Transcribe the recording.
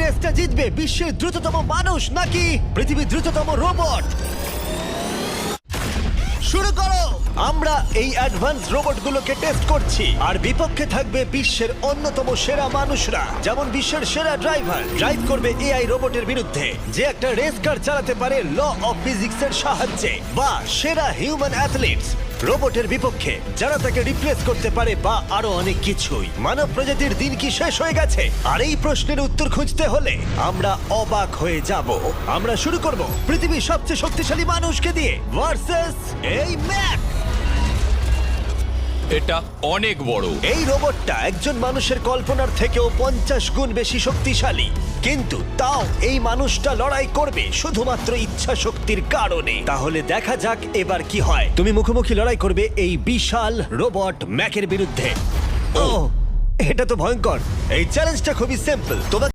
রেসটা জিতবে বিশ্বের দ্রুততম মানুষ নাকি পৃথিবীর দ্রুততম রোবট? শুরু করো। আমরা এই অ্যাডভান্স রোবটগুলোকে টেস্ট করছি আর বিপক্ষে থাকবে বিশ্বের অন্যতম সেরা মানুষরা, যেমন বিশ্বের সেরা ড্রাইভার ড্রাইভ করবে এআই রোবটের বিরুদ্ধে যে একটা রেস কার চালাতে পারে ল অফ ফিজিক্সের সাহায্যে, বা সেরা হিউম্যান অ্যাথলিটস রোবটের বিপক্ষে যারা তাকে রিপ্লেস করতে পারে, বা আরো অনেক কিছুই। মানব প্রজাতির দিন কি শেষ হয়ে গেছে? আর এই প্রশ্নের উত্তর খুঁজতে হলে আমরা অবাক হয়ে যাব। আমরা শুরু করব পৃথিবীর সবচেয়ে শক্তিশালী মানুষকে দিয়ে ভার্সেস এই ম্যাক। এটা অনেক বড়। এই রোবটটা একজন মানুষের কল্পনার থেকেও 50 গুণ বেশি শক্তিশালী, কিন্তু তাও এই মানুষটা লড়াই করবে শুধুমাত্র ইচ্ছা শক্তির কারণে। তাহলে দেখা যাক এবার কি হয়। তুমি মুখোমুখি লড়াই করবে এই বিশাল রোবট ম্যাকের বিরুদ্ধে। ও, এটা তো ভয়ঙ্কর। এই চ্যালেঞ্জটা খুবই সিম্পল। তোমাকে